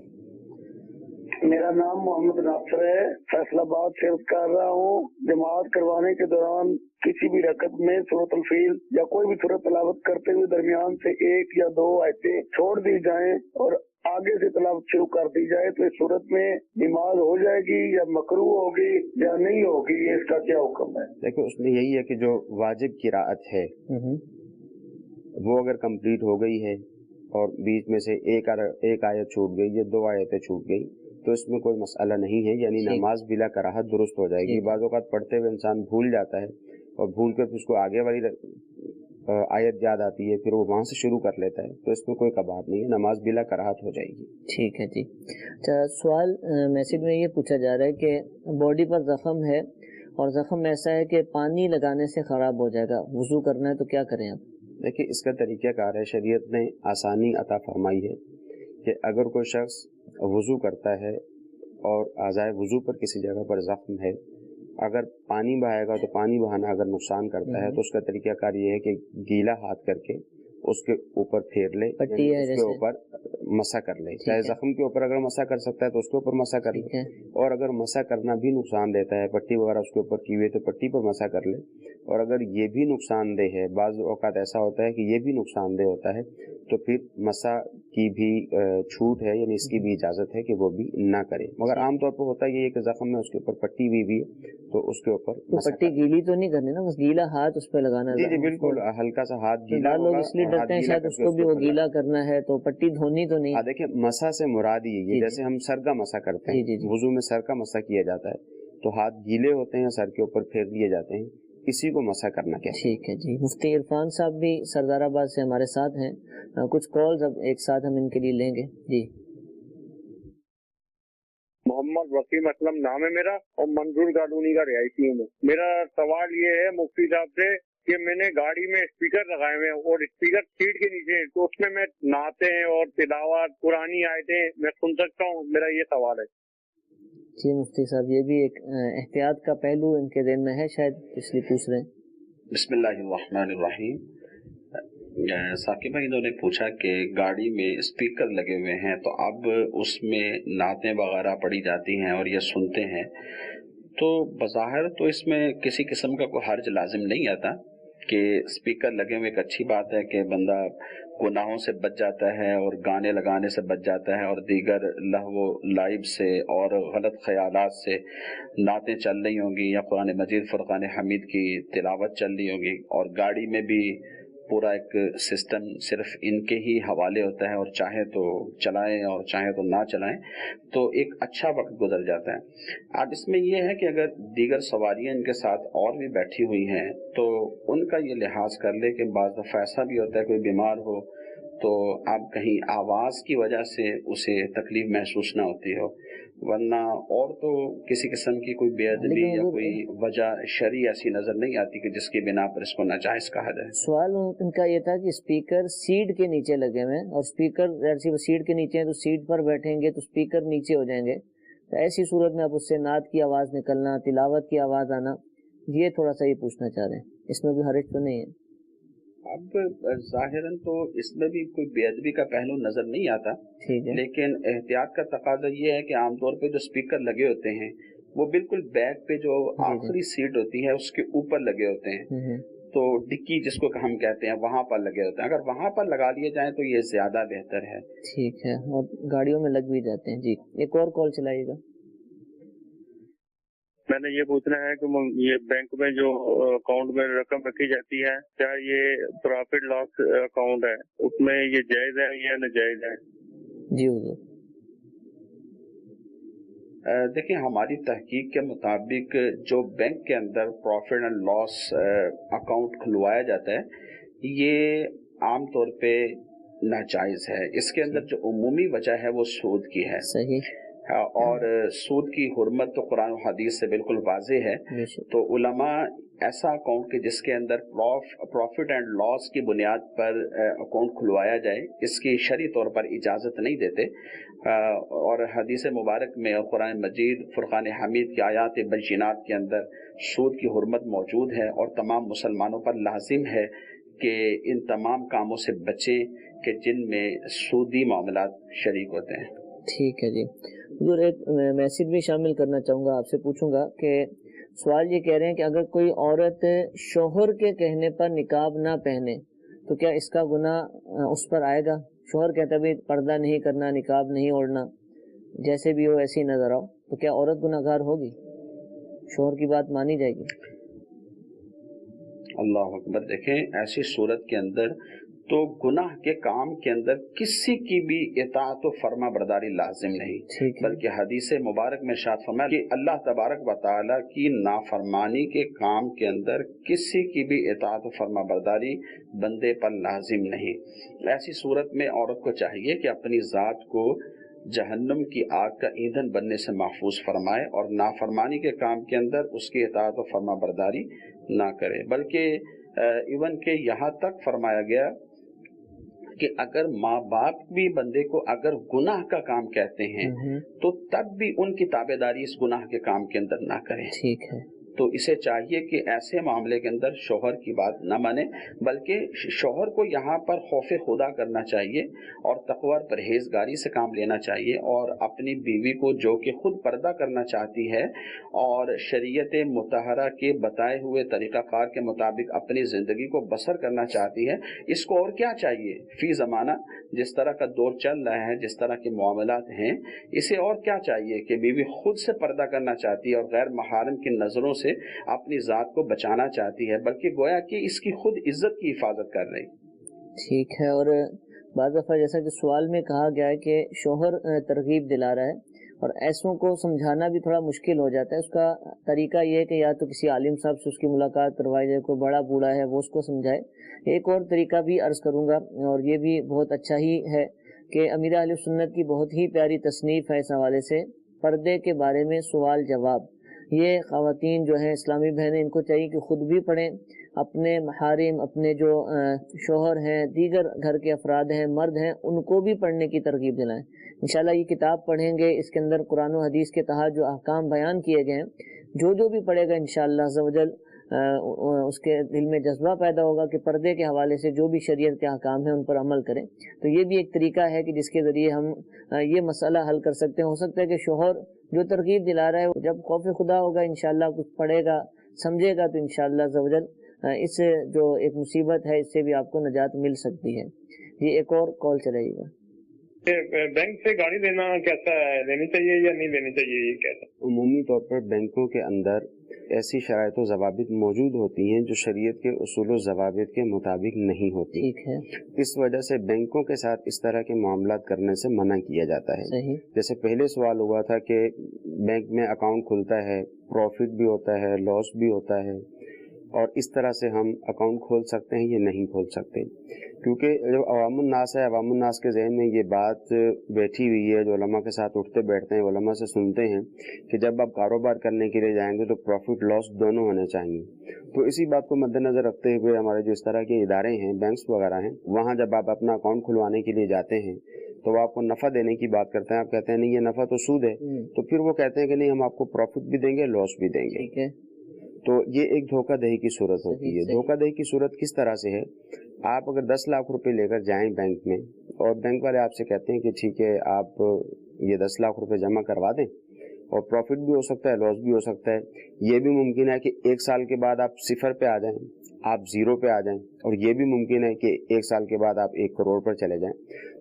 मेरा नाम मोहम्मद नाफर है, फैसलाबाद से कर रहा हूँ। जमात करवाने के दौरान किसी भी रकत में सूरतुल फील या कोई भी सूरत तलावत करते हुए दरमियान से 1 या 2 आयतें छोड़ दी जाएं और आगे से तलावत शुरू कर दी जाए तो इस सूरत में नमाज हो जाएगी या मकरूह होगी या नहीं होगी, इसका क्या हुक्म है? देखो उसमें यही है कि जो वाजिब किराअत है वो अगर कंप्लीट हो गई है और बीच में से एक आयत छूट गई या 2 आयतें छूट गई तो इसमें कोई मसला नहीं है, यानी नमाज बिला कराहत दुरुस्त हो जाएगी। बाज़ औक़ात पढ़ते हुए इंसान भूल जाता है और भूल कर उसको आगे वाली आयत याद आती है फिर वो वहाँ से शुरू कर लेता है, तो इसमें कोई कबात नहीं है, नमाज बिला कराहत हो जाएगी। ठीक है जी। अच्छा, सवाल मैसेज में ये पूछा जा रहा है कि बॉडी पर जख्म है और जख्म ऐसा है कि पानी लगाने से ख़राब हो जाएगा, वुज़ू करना है तो क्या करें आप? देखिए, इसका तरीक़ाकार है, शरीयत ने आसानी अता फरमाई है कि अगर कोई शख्स वुज़ू करता है और आज़ाए वुज़ू पर किसी जगह पर ज़ख्म है, अगर पानी बहाएगा तो पानी बहाना अगर नुकसान करता है तो उसका तरीक़ाकार ये है कि गीला हाथ करके उसके ऊपर फेर ले, उसके ऊपर मसा कर ले। चाहे जख्म के ऊपर अगर मसा कर सकता है तो उसके ऊपर मसा कर ले, और अगर मसा करना भी नुकसान देता है, पट्टी वगैरह उसके ऊपर की हुई तो पट्टी पर मसा कर ले। और अगर ये भी नुकसानदेह है, बाज़ औक़ात ऐसा होता है कि ये भी नुकसानदेह होता है, तो फिर मसा की भी छूट है, यानी इसकी भी इजाज़त है कि वो भी ना करे। मगर आमतौर पर होता ये है कि जख्म में उसके ऊपर पट्टी हुई भी है तो उसके ऊपर तो पट्टी गीली तो नहीं करनी ना, बस गीला हाथ उस पर लगाना। जी जी बिल्कुल, हल्का सा हाथ गीला लोग इसलिए डरते हैं शायद उसको भी वो गीला करना है, तो पट्टी धोनी तो नहीं। देखिए, मसा से मुराद यही है, जैसे हम सर का मसा करते हैं, वुज़ू में सर का मसा किया जाता है तो हाथ गीले होते हैं, सर के ऊपर फेर दिए जाते हैं, इसी को मसा करना क्या। ठीक है जी। मुफ्ती इरफान साहब भी सरदाराबाद से हमारे साथ हैं, कुछ कॉल्स अब एक साथ हम इनके लिए लेंगे जी। मोहम्मद वसीम असलम नाम है मेरा और मंजूर कॉलोनी का रिहायशी हूँ। मेरा सवाल ये है मुफ्ती साहब से कि मैंने गाड़ी में स्पीकर लगाए हुए हैं और स्पीकर सीट के नीचे हैं, तो उसमें मैं नहाते हैं और तिलावत पुरानी आयतें मैं सुन सकता हूँ, मेरा ये सवाल है जी। मुफ्ती साहब, ये भी एक एहतियात का पहलू इनके दिन में है शायद, इसलिए पूछ रहे हैं। बिस्मिल्लाहिर्रहमानिर्रहीम। साकिब भाई, इन्होंने पूछा कि गाड़ी में स्पीकर लगे हुए हैं तो अब उसमें नातें वगैरह पढ़ी जाती हैं और ये सुनते हैं, तो बज़ाहिर तो इसमें किसी किस्म का कोई हर्ज लाजिम नहीं आता कि स्पीकर लगे हुए। एक अच्छी बात है कि बंदा गुनाहों से बच जाता है और गाने लगाने से बच जाता है और दीगर लहवो लाइब से और गलत ख्यालात से नातें चल रही होंगी या कुरान मजीद फुरकान हमीद की तिलावत चल रही होगी, और गाड़ी में भी पूरा एक सिस्टम सिर्फ इनके ही हवाले होता है और चाहे तो चलाएं और चाहे तो ना चलाएं, तो एक अच्छा वक्त गुजर जाता है। अब इसमें यह है कि अगर दीगर सवारियां इनके साथ और भी बैठी हुई हैं तो उनका ये लिहाज कर ले कि बाज़ दफ़ा ऐसा भी होता है कोई बीमार हो तो आप कहीं आवाज़ की वजह से उसे तकलीफ महसूस ना होती हो, वरना और तो किसी किस्म की कोई बेअदबी या कोई वजह शरई ऐसी नजर नहीं आती कि जिसकी बिना पर इसको नाजायज कहा जाए। सवाल उनका ये था कि स्पीकर सीट के नीचे लगे हुए हैं और स्पीकर सीट के नीचे है तो सीट पर बैठेंगे तो स्पीकर नीचे हो जाएंगे, तो ऐसी सूरत में अब उससे नात की आवाज निकलना, तिलावत की आवाज आना, ये थोड़ा सा ये पूछना चाह रहे हैं, इसमें भी हर्ज तो नहीं है? अब जाहिरन तो इसमें भी कोई बेअदबी का पहलू नजर नहीं आता, लेकिन एहतियात का तकाजा ये है कि आमतौर पे जो स्पीकर लगे होते हैं वो बिल्कुल बैक पे जो आखिरी सीट होती है उसके ऊपर लगे होते हैं, तो डिक्की जिसको हम कहते हैं वहां पर लगे होते हैं। अगर वहां पर लगा लिए जाए तो ये ज्यादा बेहतर है। ठीक है, और गाड़ियों में लग भी जाते हैं जी। एक और कॉल चलाइएगा। मैंने ये पूछना है कि ये बैंक में जो अकाउंट में रकम रखी जाती है, क्या ये प्रॉफिट लॉस अकाउंट है, उसमें ये जायज है या नाजायज है? जी हुजूर। देखिए, हमारी तहकीक के मुताबिक जो बैंक के अंदर प्रॉफिट एंड लॉस अकाउंट खुलवाया जाता है ये आमतौर पे नाजायज है। इसके अंदर जो उमूमी वजह है वो सूद की है। सही। और सूद की हुर्मत तो कुरान और हदीस से बिल्कुल वाज़ेह है। तो उलमा ऐसा अकाउंट के जिसके अंदर प्रॉफिट एंड लॉस की बुनियाद पर अकाउंट खुलवाया जाए इसकी शरई तौर पर इजाज़त नहीं देते। और हदीस मुबारक में और कुरान मजीद फुरकान हमीद की आयात बय्यिनात के अंदर सूद की हुर्मत मौजूद है और तमाम मुसलमानों पर लाजिम है कि इन तमाम कामों से बचें कि जिनमें सूदी मामलात शरीक होते हैं। ठीक है जी। हुजूर, एक मैसेज भी शामिल करना चाहूँगा, आपसे पूछूंगा कि सवाल ये कह रहे हैं कि अगर कोई औरत शोहर के कहने पर निकाब ना पहने तो क्या इसका गुनाह उस पर आएगा? शोहर कहता भी पर्दा नहीं करना, निकाब नहीं ओढ़ना, जैसे भी हो ऐसे ही नजर आओ, तो क्या औरत गुनाहगार होगी? शोहर की बात मानी जाएगी? अल्लाह अकबर। देखें, ऐसी सूरत के अंदर तो गुनाह के काम के अंदर किसी की भी इताअत व फर्मा बरदारी लाजिम नहीं, बल्कि हदीस मुबारक में इरशाद फरमाया कि अल्लाह तबारक व तआला की नाफरमानी के काम के अंदर किसी की भी इताअत व फर्मा बरदारी बंदे पर लाजिम नहीं। ऐसी सूरत में औरत को चाहिए कि अपनी ज़ात को जहन्नम की आग का ईंधन बनने से महफूज फरमाए और नाफरमानी के काम के अंदर उसकी इताअत व फर्मा बरदारी ना करे, बल्कि इवन के यहाँ तक फरमाया गया कि अगर माँ बाप भी बंदे को अगर गुनाह का काम कहते हैं तो तब भी उनकी ताबेदारी इस गुनाह के काम के अंदर ना करें। ठीक है। तो इसे चाहिए कि ऐसे मामले के अंदर शोहर की बात न माने, बल्कि शोहर को यहाँ पर खौफे खुदा करना चाहिए और तकवा परहेजगारी से काम लेना चाहिए और अपनी बीवी को, जो कि खुद पर्दा करना चाहती है और शरीयत मुतहरा के बताए हुए तरीक़ाकार के मुताबिक अपनी ज़िंदगी को बसर करना चाहती है, इसको और क्या चाहिए। फी ज़माना जिस तरह का दौर चल रहा है, जिस तरह के मामलात हैं, इसे और क्या चाहिए कि बीवी खुद से पर्दा करना चाहती है और गैर महारम की नज़रों से अपनी जात को बचाना चाहती है, बल्कि गोया कि इसकी खुद इज्जत की हिफाजत कर रही। ठीक है। और बाज़ दफ़ा जैसा कि सवाल में कहा गया है कि शोहर तरगीब दिला रहा है और ऐसों को समझाना भी थोड़ा मुश्किल हो जाता है। उसका तरीका ये है कि या तो किसी आलिम साहब से उसकी मुलाकात करवाई जाए, कोई बड़ा बूढ़ा है वो उसको समझाए। एक और तरीका भी अर्ज़ करूँगा और ये भी बहुत अच्छा ही है कि अमीर अहले सुन्नत की बहुत ही प्यारी तसनीफ़ है इस हवाले से, पर्दे के बारे में सवाल जवाब। ये ख़वातीन जो हैं, इस्लामी बहनें, इनको चाहिए कि ख़ुद भी पढ़ें, अपने महारिम, अपने जो शोहर हैं, दीगर घर के अफराद हैं, मर्द हैं, उनको भी पढ़ने की तरगीब दिलाएं। इंशाल्लाह ये किताब पढ़ेंगे, इसके अंदर कुरान और हदीस के तहत जो अहकाम बयान किए गए हैं, जो भी पढ़ेगा इंशाल्लाह अज़्ज़ व जल उसके दिल में जज्बा पैदा होगा कि पर्दे के हवाले से जो भी शरीयत के अहकाम हैं उन पर अमल करें। तो ये भी एक तरीका है कि जिसके ज़रिए हम ये मसला हल कर सकते हैं। हो सकता है कि शोहर जो तरगीब दिला रहा है जब खौफ खुदा होगा, इंशाल्लाह कुछ पढ़ेगा, समझेगा, तो इंशाल्लाह अज़्ज़ व जल इस जो एक मुसीबत है इससे भी आपको नजात मिल सकती है। जी एक और कॉल चलाइएगा। बैंक से गाड़ी लेना कैसा है, लेनी चाहिए या नहीं लेनी चाहिए, ये कैसा? उमूमी तौर पर बैंकों के अंदर ऐसी शराइत व ज़वाबित मौजूद होती हैं जो शरीयत के उसूल व ज़वाबित के मुताबिक नहीं होती। ठीक है। इस वजह से बैंकों के साथ इस तरह के मामलात करने से मना किया जाता है। सही। जैसे पहले सवाल हुआ था कि बैंक में अकाउंट खुलता है, प्रॉफिट भी होता है, लॉस भी होता है, और इस तरह से हम अकाउंट खोल सकते हैं या नहीं खोल सकते, क्योंकि जो अवामुन नास है, अवामुन नास के जहन में ये बात बैठी हुई है, जो उलमा के साथ उठते बैठते हैं, उलमा से सुनते हैं कि जब आप कारोबार करने के लिए जाएंगे तो प्रॉफिट लॉस दोनों होने चाहिए। तो इसी बात को मद्देनजर रखते हुए हमारे जो इस तरह के इदारे हैं, बैंक्स वगैरह हैं, वहाँ जब आप अपना अकाउंट खुलवाने के लिए जाते हैं तो वो आपको नफ़ा देने की बात करते हैं। आप कहते हैं नहीं ये नफ़ा तो सूद है, तो फिर वो कहते हैं कि नहीं हम आपको प्रॉफिट भी देंगे, लॉस भी देंगे। ठीक है। तो ये एक धोखाधड़ी की सूरत होती है। धोखाधड़ी की सूरत किस तरह से है, आप अगर 10 लाख रुपए लेकर जाएं बैंक में और बैंक वाले आपसे कहते हैं कि ठीक है आप ये 10 लाख रुपए जमा करवा दें, और प्रॉफिट भी हो सकता है, लॉस भी हो सकता है। ये भी मुमकिन है कि 1 साल के बाद आप सिफर पे आ जाएं, आप जीरो पे आ जाएं, और ये भी मुमकिन है कि 1 साल के बाद आप 1 करोड़ पर चले जाएं।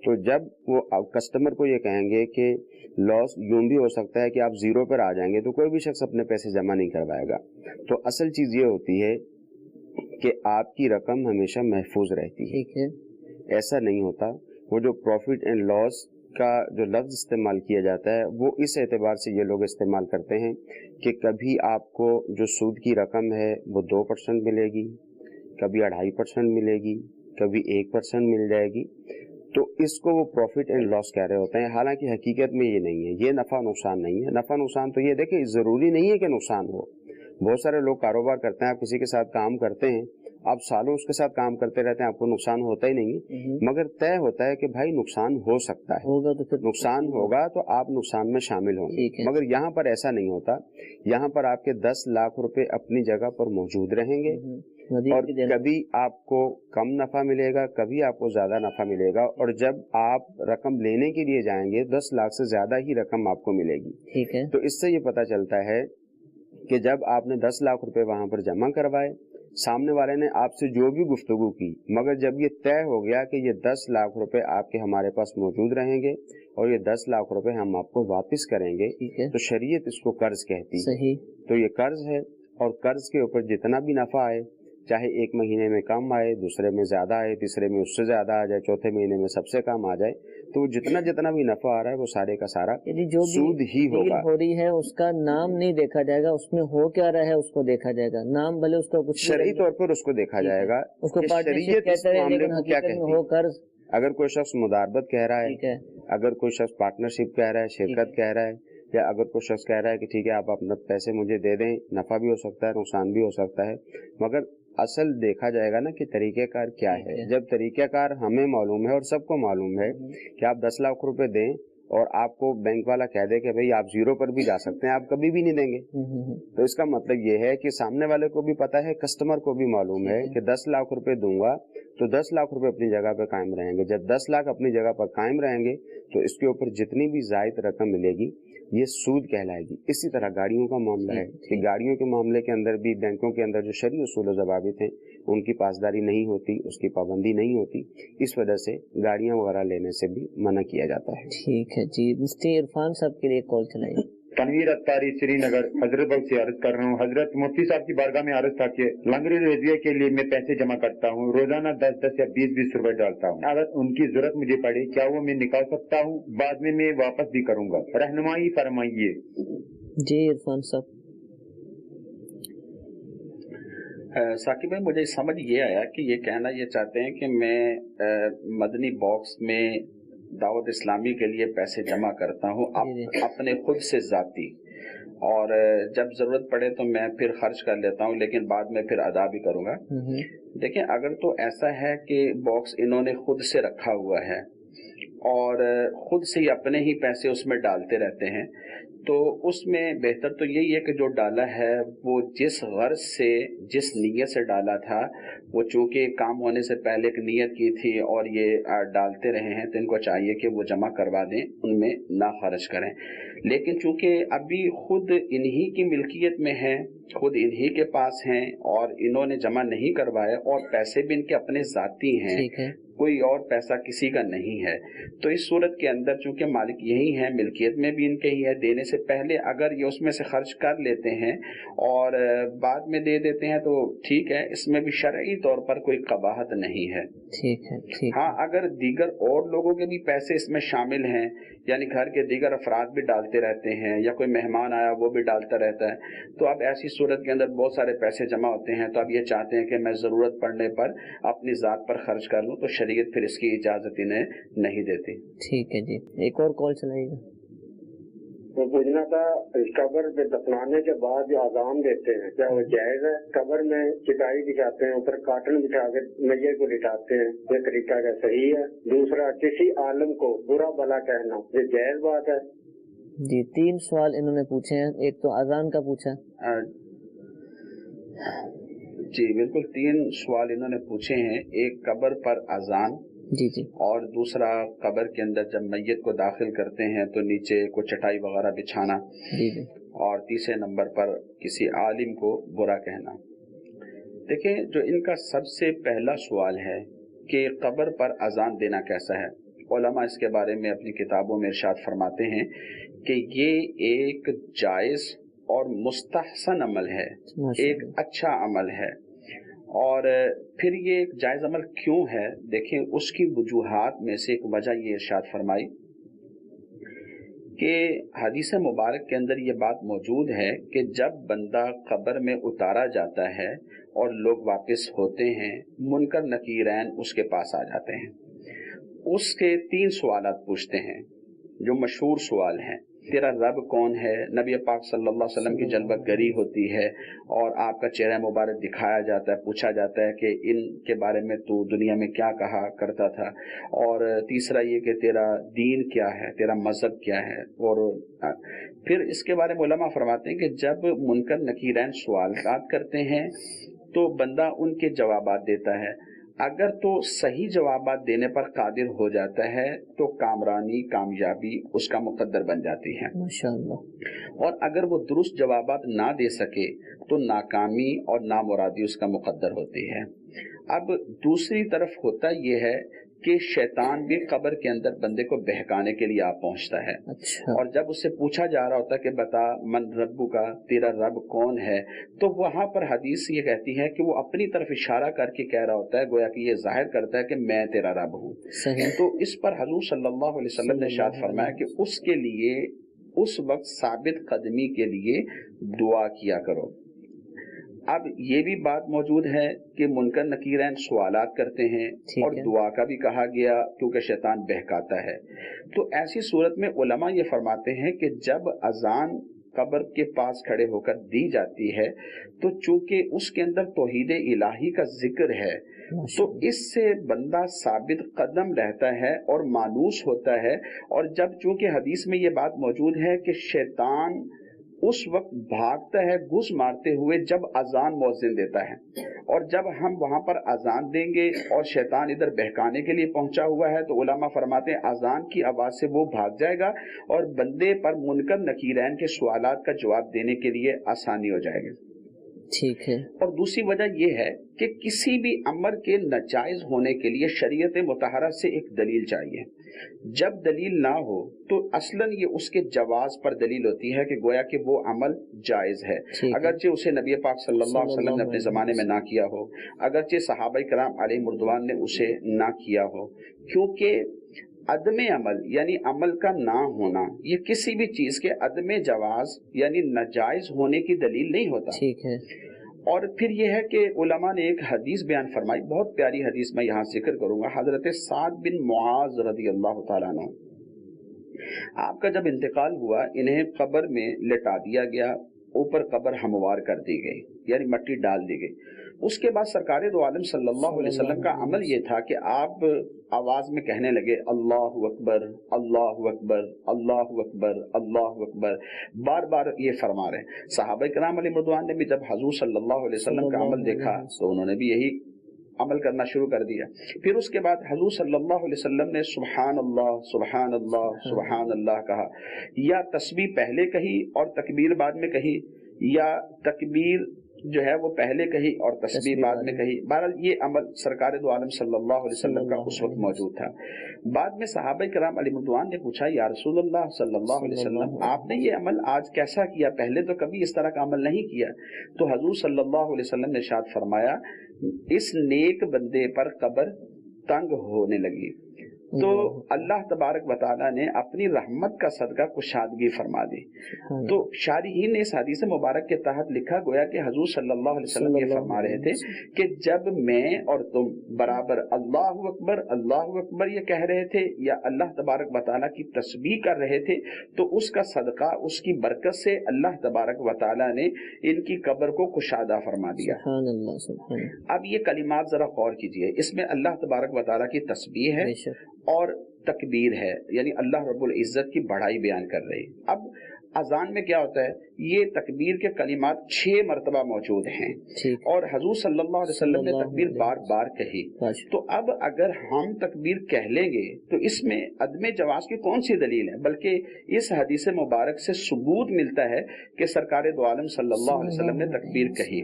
तो जब वो कस्टमर को ये कहेंगे कि लॉस यूं भी हो सकता है कि आप जीरो पर आ जाएंगे, तो कोई भी शख्स अपने पैसे जमा नहीं करवाएगा। तो असल चीज ये होती है कि आपकी रकम हमेशा महफूज रहती है। ठीक है। ऐसा नहीं होता। वो जो प्रॉफिट एंड लॉस का जो लफ्ज इस्तेमाल किया जाता है वो इस एतबार से ये लोग इस्तेमाल करते हैं कि कभी आपको जो सूद की रकम है वो 2% मिलेगी, कभी 2.5% मिलेगी, कभी 1% मिल जाएगी। तो इसको वो प्रॉफिट एंड लॉस कह रहे होते हैं। हालांकि हकीकत में ये नहीं है, ये नफा नुकसान नहीं है। नफा नुकसान तो ये देखिए, जरूरी नहीं है कि नुकसान हो। बहुत सारे लोग कारोबार करते हैं, आप किसी के साथ काम करते हैं, आप सालों उसके साथ काम करते रहते हैं, आपको नुकसान होता ही नहीं, मगर तय होता है कि भाई नुकसान हो सकता है, होगा तो फिर नुकसान होगा तो आप नुकसान में शामिल होंगे। मगर यहाँ पर ऐसा नहीं होता। यहाँ पर आपके 10 लाख रुपए अपनी जगह पर मौजूद रहेंगे और कभी आपको कम नफा मिलेगा, कभी आपको ज्यादा नफा मिलेगा, और जब आप रकम लेने के लिए जाएंगे 10 लाख से ज्यादा ही रकम आपको मिलेगी। ठीक है। तो इससे ये पता चलता है कि जब आपने 10 लाख रुपए वहां पर जमा करवाए, सामने वाले ने आपसे जो भी गुफ्तगू की, मगर जब ये तय हो गया कि ये 10 लाख रुपए आपके हमारे पास मौजूद रहेंगे और ये 10 लाख रुपए हम आपको वापस करेंगे, तो शरीयत इसको कर्ज कहती है। सही। तो ये कर्ज है और कर्ज के ऊपर जितना भी नफा आए चाहे एक महीने में कम आए, दूसरे में ज्यादा आए, तीसरे में उससे ज्यादा आ जाए, चौथे महीने में सबसे कम आ जाए, तो जितना जितना भी नफा आ रहा है वो सारे का सारा यदि जो सूद ही होगा। हो रही है उसका नाम नहीं देखा जाएगा, उसमें हो क्या रहा है उसको देखा जाएगा, नाम भले उसका कुछ शरई तौर पर उसको देखा जाएगा, उसको कि पार्टनरशिप शरीयत इस कहते हैं, मामले लेकिन को क्या हकीकत में कहती हो है। कर्ज। अगर कोई शख्स मुदारबत कह रहा ठीक है, है, अगर कोई शख्स पार्टनरशिप कह रहा है, शिरकत कह रहा है, या अगर कोई शख्स कह रहा है कि ठीक है आप अपना पैसे मुझे दे दें, नफा भी हो सकता है, नुकसान भी हो सकता है, मगर असल देखा जाएगा ना कि तरीक़ेकार क्या है। जब तरीक़ेकार हमें मालूम है और सबको मालूम है कि आप 10 लाख रुपए दें और आपको बैंक वाला कह दे कि भाई आप जीरो पर भी जा सकते हैं, आप कभी भी नहीं देंगे, तो इसका मतलब ये है कि सामने वाले को भी पता है, कस्टमर को भी मालूम है कि 10 लाख रुपए दूंगा तो 10 लाख रुपए अपनी जगह पर कायम रहेंगे। जब 10 लाख अपनी जगह पर कायम रहेंगे तो इसके ऊपर जितनी भी जायद रकम मिलेगी ये सूद कहलाएगी। इसी तरह गाड़ियों का मामला है कि गाड़ियों के मामले के अंदर भी बैंकों के अंदर जो शरई उसूल और ज़वाबित हैं उनकी पासदारी नहीं होती, उसकी पाबंदी नहीं होती, इस वजह से गाड़ियां वगैरह लेने से भी मना किया जाता है। ठीक है जी, मुफ्ती इरफान साहब के लिए कॉल चलाइए। तनवीर अत्तारी श्रीनगर हजरत बल से अर्ज कर रहा हूँ। हजरत मुफ्ती साहब की बारगाह में अर्ज था कि लंगरी रजिया के लिए मैं पैसे जमा करता हूँ, रोजाना 10-10 या 20-20 रुपए डालता हूँ। अगर उनकी जरूरत मुझे पड़े क्या वो मैं निकाल सकता हूँ? बाद में मैं वापस भी करूँगा, रहनुमाई फरमाइए। जी इरफान साहब। साकिब भाई, मुझे समझ ये आया कि ये कहना ये चाहते हैं कि मैं मदनी बॉक्स में दावत इस्लामी के लिए पैसे जमा करता हूँ अपने खुद से जाती, और जब जरूरत पड़े तो मैं फिर खर्च कर लेता हूँ, लेकिन बाद में फिर अदा भी करूँगा। देखिए, अगर तो ऐसा है कि बॉक्स इन्होंने खुद से रखा हुआ है और खुद से ही अपने ही पैसे उसमें डालते रहते हैं, तो उसमें बेहतर तो यही है कि जो डाला है वो जिस गर्ज से, जिस नीयत से डाला था, वो चूंकि काम होने से पहले एक नीयत की थी और ये डालते रहे हैं, तो इनको चाहिए कि वो जमा करवा दें, उनमें ना खर्च करें। लेकिन चूंकि अभी खुद इन्हीं की मिल्कियत में है, खुद इन्हीं के पास हैं और इन्होंने जमा नहीं करवाया और पैसे भी इनके अपने जाती हैं, कोई और पैसा किसी का नहीं है, तो इस सूरत के अंदर चूंकि मालिक यही है, मिल्कियत में भी इनके ही है, देने से पहले अगर ये उसमें से खर्च कर लेते हैं और बाद में दे देते हैं तो ठीक है, इसमें भी शरई तौर पर कोई कबाहत नहीं है। ठीक है, ठीक। हाँ, अगर दीगर और लोगों के भी पैसे इसमें शामिल हैं, यानी घर के दीगर अफराद भी डालते रहते हैं या कोई मेहमान आया वो भी डालता रहता है, तो अब ऐसी सूरत के अंदर बहुत सारे पैसे जमा होते हैं, तो अब ये चाहते हैं कि मैं ज़रूरत पड़ने पर अपनी ज़ात पर खर्च कर लूँ, तो शरीयत फिर इसकी इजाज़त इन्हें नहीं देती। ठीक है जी, एक और कॉल चलाइएगा। वो पूछना था, कब्र पे दफनाने के बाद जो आज़ान देते हैं क्या वो जायज है? कब्र में चिटाई बिछाते हैं, ऊपर काटन बिछा के मैयत को लिटाते हैं, ये तरीका क्या सही है? दूसरा, किसी आलम को बुरा भला कहना ये जायज बात है? जी, 3 सवाल इन्होंने पूछे हैं। एक तो अजान का पूछा। जी बिल्कुल, 3 सवाल इन्होंने पूछे हैं। एक कब्र पर अजान, जी जी, और दूसरा कब्र के अंदर जब मैयत को दाखिल करते हैं तो नीचे को चटाई वगैरह बिछाना, जी जी, और तीसरे नंबर पर किसी आलिम को बुरा कहना। देखिए, जो इनका सबसे पहला सवाल है कि कब्र पर अजान देना कैसा है, उलमा इसके बारे में अपनी किताबों में इरशाद फरमाते हैं कि ये एक जायज़ और मुस्तहसन अमल है, एक अच्छा अमल है। और फिर ये एक जायज़ अमल क्यों है, देखें उसकी वजूहात में से एक वजह ये इरशाद फरमाई कि हदीस मुबारक के अंदर ये बात मौजूद है कि जब बंदा कब्र में उतारा जाता है और लोग वापस होते हैं, मुनकर नकीरैन उसके पास आ जाते हैं, उसके 3 सवालात पूछते हैं जो मशहूर सवाल हैं। तेरा रब कौन है? नबी पाक सल्लल्लाहु अलैहि वसल्लम की जलवतगरी होती है और आपका चेहरा मुबारक दिखाया जाता है, पूछा जाता है कि इनके बारे में तू दुनिया में क्या कहा करता था। और तीसरा ये कि तेरा दीन क्या है, तेरा मजहब क्या है। और फिर इसके बारे में उलमा फरमाते हैं कि जब मुनकर नकीरैन सवालात करते हैं तो बंदा उनके जवाबात देता है, अगर तो सही जवाबात देने पर कादिर हो जाता है तो कामरानी, कामयाबी उसका मुकद्दर बन जाती है, माशाअल्लाह। और अगर वो दुरुस्त जवाबात ना दे सके तो नाकामी और नामुरादी उसका मुकद्दर होती है। अब दूसरी तरफ होता ये है کہ شیطان بھی قبر کے اندر بندے کو بہکانے کے لیے آپ پہنچتا ہے. اور جب اس سے پوچھا جا رہا ہوتا ہے کہ بتا من ربو کا، تیرا رب کون ہے، تو وہاں پر حدیث یہ کہتی ہے کہ وہ اپنی طرف اشارہ کر کے کہہ رہا ہوتا ہے، گویا کہ یہ ظاہر کرتا ہے کہ میں تیرا رب ہوں. تو اس پر حضور صلی اللہ علیہ وسلم نے ارشاد فرمایا کہ اس کے لیے اس وقت ثابت قدمی کے لیے دعا کیا کرو. اب یہ بھی بات موجود ہے کہ منکر نکیرین سوالات کرتے ہیں اور دعا کا بھی کہا گیا کیونکہ شیطان بہکاتا ہے. تو ایسی صورت میں علماء یہ فرماتے ہیں کہ جب اذان قبر کے پاس کھڑے ہو کر دی جاتی ہے تو چونکہ اس کے اندر توحید الہی کا ذکر ہے تو اس سے بندہ ثابت قدم رہتا ہے اور مانوس ہوتا ہے. اور جب چونکہ حدیث میں یہ بات موجود ہے کہ شیطان اس وقت بھاگتا ہے گھس مارتے ہوئے جب اذان مؤذن دیتا ہے، اور جب ہم وہاں پر اذان دیں گے اور شیطان ادھر بہکانے کے لیے پہنچا ہوا ہے تو علماء فرماتے ہیں اذان کی آواز سے وہ بھاگ جائے گا اور بندے پر منکر نکیرین کے سوالات کا جواب دینے کے لیے آسانی ہو جائے گی. ٹھیک ہے. اور دوسری وجہ یہ ہے کہ کسی بھی امر کے ناجائز ہونے کے لیے شریعت مطہرہ سے ایک دلیل چاہیے. جب دلیل نہ ہو تو اصلاً یہ اس کے جواز پر دلیل ہوتی ہے کہ گویا کہ وہ عمل جائز ہے، اگرچہ اسے نبی پاک صلی اللہ علیہ وسلم نے اپنے زمانے میں نہ کیا ہو، اگرچہ صحابہ کرام علیہ رضوان نے اسے نہ کیا ہو، کیونکہ عدم عمل یعنی عمل کا نہ ہونا یہ کسی بھی چیز کے عدم جواز یعنی ناجائز ہونے کی دلیل نہیں ہوتا. ٹھیک ہے. اور پھر یہ ہے کہ علماء نے ایک حدیث بیان فرمائی، بہت پیاری حدیث میں یہاں ذکر کروں گا. حضرت سعد بن معاذ رضی اللہ تعالیٰ عنہ، آپ کا جب انتقال ہوا انہیں قبر میں لٹا دیا گیا، اوپر قبر ہموار کر دی گئی یعنی مٹی ڈال دی گئی. اس کے بعد سرکار دو عالم صلی اللہ علیہ وسلم کا عمل یہ تھا کہ آپ آواز میں کہنے لگے اللہ اکبر اللہ اکبر اللہ اکبر اللہ اکبر، بار بار یہ فرما رہے ہیں. صحابہ کرام علیہ رضوان نے بھی جب حضور صلی اللہ علیہ وسلم کا عمل دیکھا تو انہوں نے بھی یہی عمل کرنا شروع کر دیا. پھر اس کے بعد حضور صلی اللہ علیہ وسلم نے سبحان اللہ سبحان اللہ سبحان اللہ کہا، یا تسبیح پہلے کہی اور تکبیر بعد میں کہی، یا تکبیر جو ہے وہ پہلے کہی اور تسبیح بعد میں کہی. بہرحال یہ عمل سرکار دو عالم صلی اللہ علیہ وسلم کا اس وقت موجود تھا. بعد میں صحابہ کرام علیہ رضوان نے پوچھا یا رسول اللہ صلی اللہ علیہ وسلم آپ نے یہ عمل آج کیسا کیا، پہلے تو کبھی اس طرح کا عمل نہیں کیا. تو حضور صلی اللہ علیہ وسلم نے ارشاد فرمایا اس نیک بندے پر قبر تنگ ہونے لگی تو اللہ تبارک و تعالیٰ نے اپنی رحمت کا صدقہ کشادگی فرما دی. تو شارحین نے اس حدیث مبارک کے تحت لکھا گویا کہ حضور صلی اللہ علیہ وسلم یہ فرما رہے تھے کہ جب میں اور تم برابر اللہ اکبر یہ کہہ رہے تھے یا اللہ تبارک و تعالیٰ کی تسبیح کر رہے تھے تو اس کا صدقہ اس کی برکت سے اللہ تبارک و تعالیٰ نے ان کی قبر کو کشادہ فرما دیا. اب یہ کلمات ذرا غور کیجئے، اس میں اللہ تبارک و تعالیٰ کی تسبیح ہے اور تکبیر ہے یعنی اللہ رب العزت کی بڑائی بیان کر رہی. اب اذان میں کیا ہوتا ہے، یہ تکبیر کے کلمات 6 مرتبہ موجود ہیں اور حضور صلی اللہ علیہ وسلم نے تکبیر بار بار کہی. تو اب اگر ہم تکبیر کہہ لیں گے تو اس میں عدم جواز کی کون سی دلیل ہے، بلکہ اس حدیث مبارک سے ثبوت ملتا ہے کہ سرکار دو عالم صلی اللہ علیہ وسلم نے تکبیر کہی.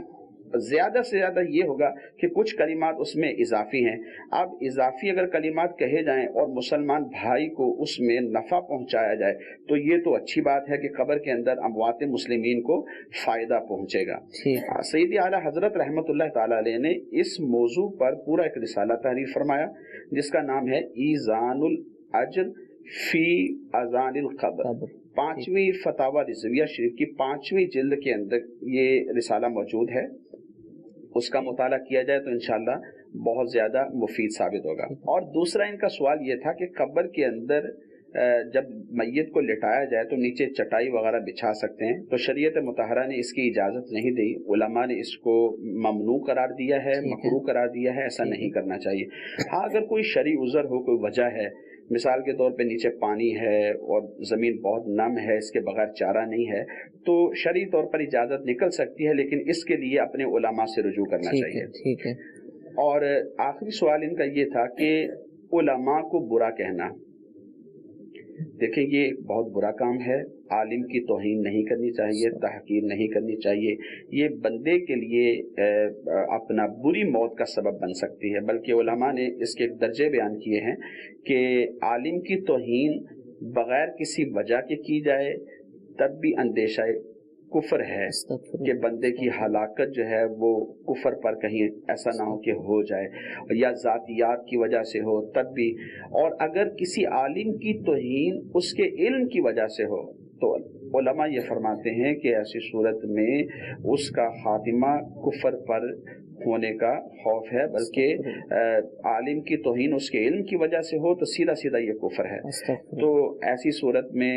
زیادہ سے زیادہ یہ ہوگا کہ کچھ کلمات اس میں اضافی ہیں. اب اضافی اگر کلمات کہے جائیں اور مسلمان بھائی کو اس میں نفع پہنچایا جائے تو یہ تو اچھی بات ہے کہ قبر کے اندر اموات مسلمین کو فائدہ پہنچے گا. سیدی اعلیٰ حضرت رحمت اللہ تعالی علیہ نے اس موضوع پر پورا ایک رسالہ تحریر فرمایا جس کا نام ہے ایزان الاجر فی اذان القبر. 5ویں فتاوی رضویہ شریف کی 5ویں جلد کے اندر یہ رسالہ موجود ہے، اس کا مطالعہ کیا جائے تو انشاءاللہ بہت زیادہ مفید ثابت ہوگا. اور دوسرا ان کا سوال یہ تھا کہ قبر کے اندر جب میت کو لٹایا جائے تو نیچے چٹائی وغیرہ بچھا سکتے ہیں، تو شریعت مطہرہ نے اس کی اجازت نہیں دی. علماء نے اس کو ممنوع قرار دیا ہے، مکروہ قرار دیا ہے، ایسا نہیں کرنا چاہیے. ہاں اگر کوئی شرعی عذر ہو، کوئی وجہ ہے، مثال کے طور پہ نیچے پانی ہے اور زمین بہت نم ہے، اس کے بغیر چارہ نہیں ہے، تو شرعی طور پر اجازت نکل سکتی ہے، لیکن اس کے لیے اپنے علماء سے رجوع کرنا چاہیے. ٹھیک ہے. اور آخری سوال ان کا یہ تھا کہ علماء کو برا کہنا देखिए ये बहुत बुरा काम है, आलिम की तौहीन नहीं करनी चाहिए, तहकीर नहीं करनी चाहिए, ये बंदे के लिए अपना बुरी मौत का सबब बन सकती है। बल्कि उलमा ने इसके दर्जे बयान किए हैं कि आलिम की तौहीन बगैर किसी वजह के की जाए तब भी अंदेशा कुफर है कि बंदे की हलाकत जो है वो कुफर पर कहीं ऐसा ना हो कि हो जाए, या ज़ातियात की वजह से हो तब भी, और अगर किसी आलिम की तौहीन उसके इल्म की वजह से हो तो उलमा ये फरमाते हैं कि ऐसी सूरत में उसका खातिमा कुफर पर होने का खौफ है, बल्कि आलिम की तौहीन उसके इल्म की वजह से हो तो सीधा सीधा ये कुफर है। तो ऐसी सूरत में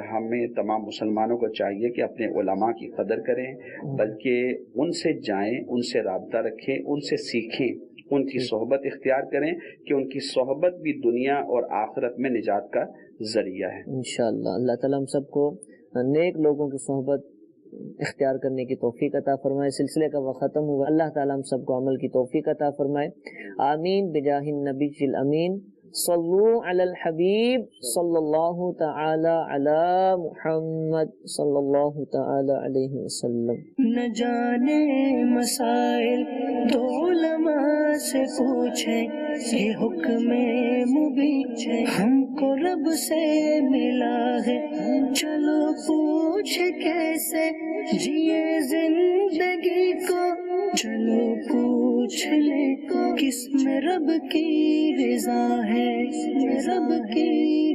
हमें तमाम मुसलमानों को चाहिए कि अपने उलमा की कदर करें, बल्कि उनसे जाएं, उनसे राब्ता रखें, उनसे सीखें, उनकी सोहबत इख्तियार करें कि उनकी सोहबत भी दुनिया और आखिरत में निजात का जरिया है। इंशाअल्लाह अल्लाह ताला हम सबको नेक लोगों की सोहबत इख्तियार करने की तौफीक अता फरमाए। सिलसिले का वक्त ख़त्म हुआ, अल्लाह ताला हम सबको अमल की तौफीक अता फरमाए। आमीन बिजाहिन नबील अमीन। सल्लु अलल हबीब सल्लल्लाहु तआला अला मुहम्मद सल्लल्लाहु तआला अलैहि वसल्लम। न जाने मसाइल तो उलमा से पूछे, ये हुक्म मुबीन हमको रब से मिला है। चलो पूछ कैसे जिए जिंदगी को, चलो पूछ ले किस में रब की रज़ा है, रब की